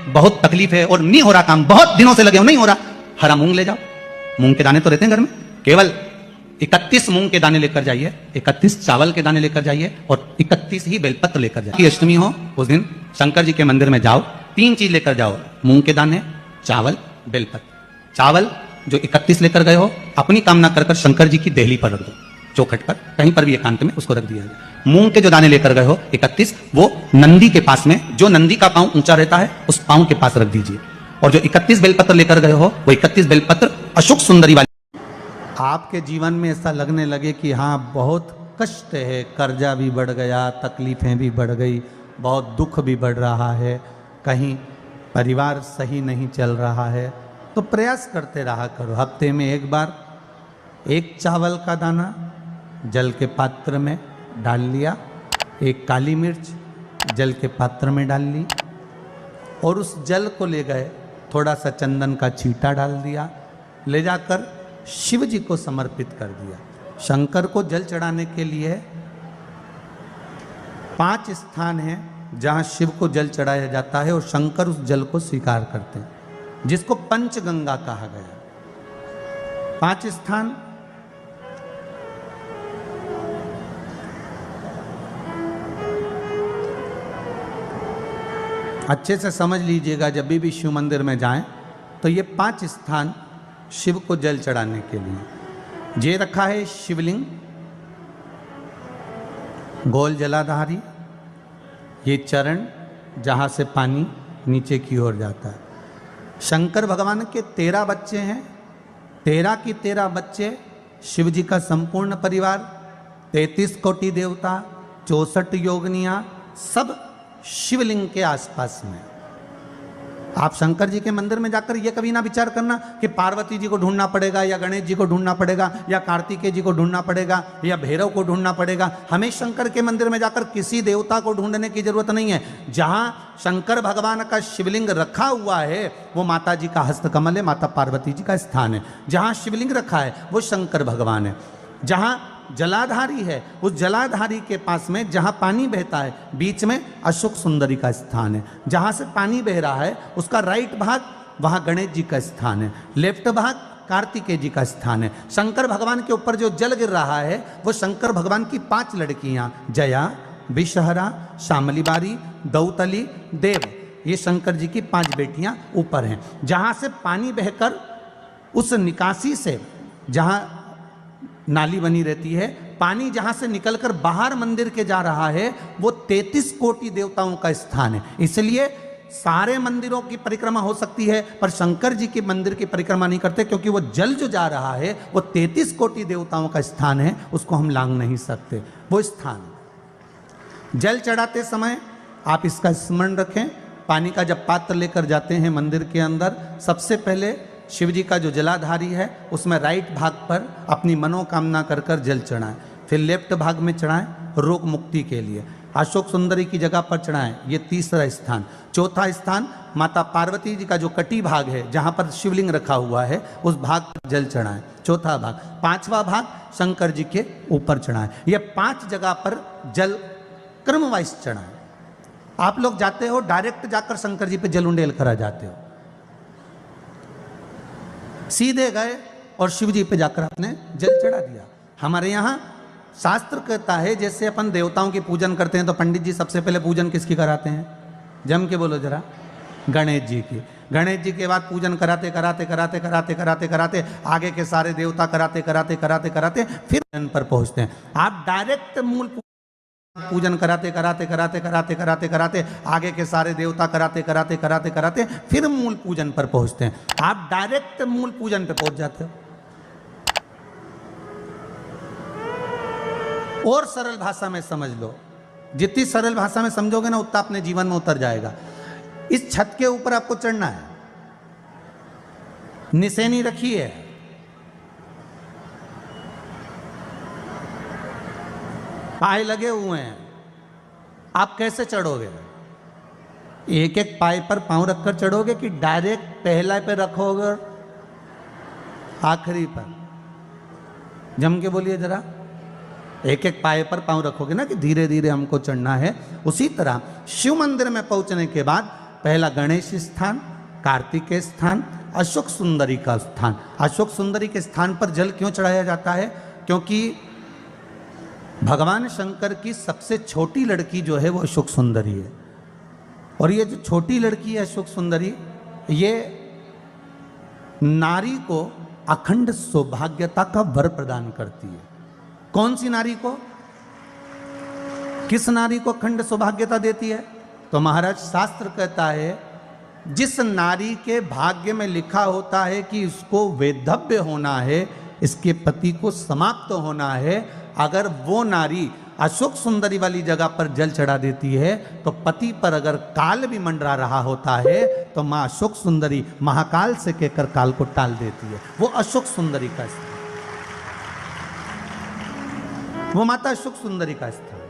बहुत तकलीफ है और नहीं हो रहा काम, बहुत दिनों से लगे हो नहीं हो रहा, हरा मूंग ले जाओ। मूंग के दाने तो रहते हैं घर में, केवल 31 मूंग के दाने लेकर जाइए, 31 चावल के दाने लेकर जाइए और 31 ही बेलपत्र लेकर जाइए। अष्टमी हो उस दिन शंकर जी के मंदिर में जाओ, 3 चीज लेकर जाओ, मूंग के दाने, चावल, बेलपत्र। चावल जो 31 लेकर गए हो अपनी कामना कर कर शंकर जी की देहली पर रख दो, चौखट पर कहीं पर भी एकांत में उसको रख दिया जाए। मूंग के जो दाने लेकर गए हो 31, वो नंदी के पास में, जो नंदी का पांव ऊंचा रहता है उस पांव के पास रख दीजिए। और जो 31 बेलपत्र लेकर गए हो वो 31 बेलपत्र अशोक सुंदरी वाली। आपके जीवन में ऐसा लगने लगे कि हाँ बहुत कष्ट है, कर्जा भी बढ़ गया, तकलीफें भी बढ़ गई, बहुत दुख भी बढ़ रहा है, कहीं परिवार सही नहीं चल रहा है, तो प्रयास करते रहा करो। हफ्ते में एक बार 1 चावल का दाना जल के पात्र में डाल लिया, 1 काली मिर्च जल के पात्र में डाल ली और उस जल को ले गए, थोड़ा सा चंदन का छींटा डाल दिया, ले जाकर शिव जी को समर्पित कर दिया। शंकर को जल चढ़ाने के लिए 5 स्थान हैं जहां शिव को जल चढ़ाया जाता है और शंकर उस जल को स्वीकार करते हैं, जिसको पंचगंगा कहा गया। 5 स्थान अच्छे से समझ लीजिएगा, जब भी शिव मंदिर में जाएं तो ये 5 स्थान शिव को जल चढ़ाने के लिए ये रखा है। शिवलिंग, गोल जलाधारी, ये चरण जहाँ से पानी नीचे की ओर जाता है। शंकर भगवान के 13 बच्चे हैं, 13 की 13 बच्चे, शिव जी का संपूर्ण परिवार, 33 कोटि देवता, 64 योगनियाँ, सब शिवलिंग के आसपास में। आप शंकर जी के मंदिर में जाकर ये कभी ना विचार करना कि पार्वती जी को ढूंढना पड़ेगा या गणेश जी को ढूंढना पड़ेगा या कार्तिकेय जी को ढूंढना पड़ेगा या भैरव को ढूंढना पड़ेगा। हमें शंकर के मंदिर में जाकर किसी देवता को ढूंढने की जरूरत नहीं है। जहां शंकर भगवान का शिवलिंग रखा हुआ है वो माता जी का हस्तकमल है, माता पार्वती जी का स्थान है। जहां शिवलिंग रखा है वो शंकर भगवान है। जहां जलाधारी है उस जलाधारी के पास में जहां पानी बहता है बीच में अशोक सुंदरी का स्थान है। जहां से पानी बह रहा है उसका राइट भाग वहां गणेश जी का स्थान है, लेफ्ट भाग कार्तिकेय जी का स्थान है। शंकर भगवान के ऊपर जो जल गिर रहा है वो शंकर भगवान की 5 लड़कियां, जया, विषहरा, शामली बारी, दौतली, देव, ये शंकर जी की 5 बेटियां ऊपर हैं। जहां से पानी बहकर उस निकासी से, जहां नाली बनी रहती है, पानी जहां से निकलकर बाहर मंदिर के जा रहा है वो 33 कोटि देवताओं का स्थान है। इसलिए सारे मंदिरों की परिक्रमा हो सकती है पर शंकर जी के मंदिर की परिक्रमा नहीं करते, क्योंकि वो जल जो जा रहा है वो 33 कोटि देवताओं का स्थान है, उसको हम लांघ नहीं सकते। वो स्थान जल चढ़ाते समय आप इसका स्मरण रखें। पानी का जब पात्र लेकर जाते हैं मंदिर के अंदर, सबसे पहले शिव जी का जो जलाधारी है उसमें राइट भाग पर अपनी मनोकामना कर कर जल चढ़ाएं, फिर लेफ्ट भाग में चढ़ाएं रोग मुक्ति के लिए। अशोक सुंदरी की जगह पर चढ़ाएं, ये 3रा स्थान। 4था स्थान माता पार्वती जी का जो कटी भाग है जहां पर शिवलिंग रखा हुआ है उस भाग पर जल चढ़ाएं, 4था भाग। 5वां भाग शंकर जी के ऊपर चढ़ाएं। ये 5 जगह पर जल क्रम वाइज चढ़ाएं। आप लोग जाते हो डायरेक्ट जाकर शंकर जी पे जल उंडेल करा जाते हो, सीधे गए और शिव जी पे जाकर आपने जल चढ़ा दिया। हमारे यहाँ शास्त्र कहता है जैसे अपन देवताओं की पूजन करते हैं तो पंडित जी सबसे पहले पूजन किसकी कराते हैं? जम के बोलो जरा, गणेश जी की। गणेश जी के बाद पूजन कराते कराते कराते कराते कराते कराते आगे के सारे देवता कराते कराते कराते कराते फिर जन पर पहुंचते हैं। आप डायरेक्ट मूल पूजन कराते कराते कराते कराते कराते कराते आगे के सारे देवता कराते कराते कराते कराते फिर मूल पूजन पर पहुंचते हैं। आप डायरेक्ट मूल पूजन पे पहुंच जाते हो। और सरल भाषा में समझ लो, जितनी सरल भाषा में समझोगे ना उतना अपने जीवन में उतर जाएगा। इस छत के ऊपर आपको चढ़ना है, निशानी रखी है, पाए लगे हुए हैं, आप कैसे चढ़ोगे? एक एक पाए पर पांव रखकर चढ़ोगे कि डायरेक्ट पहला पे रखोगे आखिरी पर? जम के बोलिए जरा, एक एक पाए पर पांव रखोगे ना कि धीरे धीरे हमको चढ़ना है। उसी तरह शिव मंदिर में पहुंचने के बाद पहला गणेश स्थान, कार्तिकेय स्थान, अशोक सुंदरी का स्थान। अशोक सुंदरी के स्थान पर जल क्यों चढ़ाया जाता है? क्योंकि भगवान शंकर की सबसे छोटी लड़की जो है वो अशोक सुंदरी है, और ये जो छोटी लड़की है अशोक सुंदरी, ये नारी को अखंड सौभाग्यता का वर प्रदान करती है। कौन सी नारी को? किस नारी को अखंड सौभाग्यता देती है? तो महाराज शास्त्र कहता है जिस नारी के भाग्य में लिखा होता है कि इसको वैधव्य होना है, इसके पति को समाप्त होना है, अगर वो नारी अशोक सुंदरी वाली जगह पर जल चढ़ा देती है तो पति पर अगर काल भी मंडरा रहा होता है तो माँ अशोक सुंदरी महाकाल से कहकर काल को टाल देती है। वो अशोक सुंदरी का स्थान, वो माता अशोक सुंदरी का स्थान।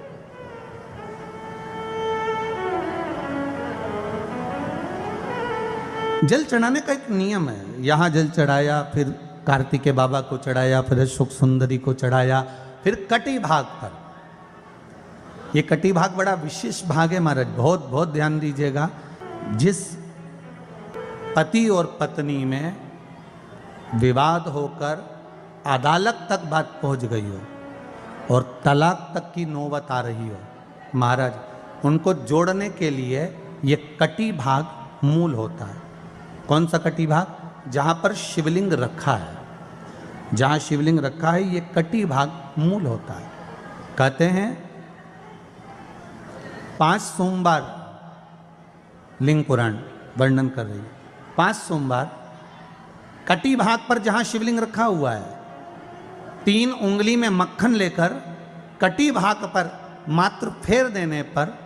जल चढ़ाने का एक नियम है। यहां जल चढ़ाया, फिर कार्तिकेय बाबा को चढ़ाया, फिर अशोक सुंदरी को चढ़ाया, फिर कटी भाग पर। ये कटी भाग बड़ा विशेष भाग है महाराज, बहुत बहुत ध्यान दीजिएगा। जिस पति और पत्नी में विवाद होकर अदालत तक बात पहुंच गई हो और तलाक तक की नौबत आ रही हो, महाराज उनको जोड़ने के लिए ये कटी भाग मूल होता है। कौन सा कटी भाग? जहां पर शिवलिंग रखा है, जहां शिवलिंग रखा है ये कटी भाग मूल होता है। कहते हैं 5 सोमवार लिंग पुराण वर्णन कर रही है, 5 सोमवार कटी भाग पर जहां शिवलिंग रखा हुआ है, 3 उंगली में मक्खन लेकर कटी भाग पर मात्र फेर देने पर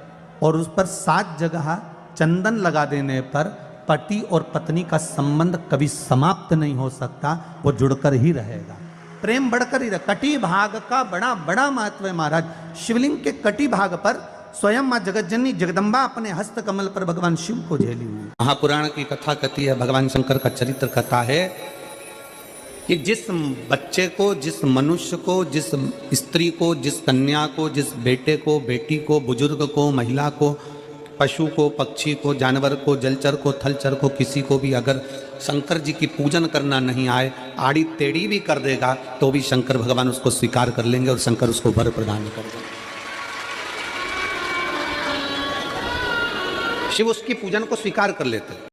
और उस पर 7 जगह चंदन लगा देने पर पति और पत्नी का संबंध कभी समाप्त नहीं हो सकता, वो जुड़कर ही रहेगा, प्रेम बढ़कर ही रहेगा। कटी भाग का बड़ा बड़ा महत्व है महाराज। शिवलिंग के कटी भाग पर स्वयं मां जगतजननी जगदम्बा अपने हस्त कमल पर भगवान शिव को झेली हुई। महापुराण की कथा कहती है, भगवान शंकर का चरित्र कथा है कि जिस बच्चे को, जिस मनुष्य को, जिस स्त्री को, जिस कन्या को, जिस बेटे को, बेटी को, बुजुर्ग को, महिला को, पशु को, पक्षी को, जानवर को, जलचर को, थलचर को, किसी को भी अगर शंकर जी की पूजन करना नहीं आए, आड़ी टेढ़ी भी कर देगा तो भी शंकर भगवान उसको स्वीकार कर लेंगे और शंकर उसको वर प्रदान कर देंगे। शिव उसकी पूजन को स्वीकार कर लेते हैं।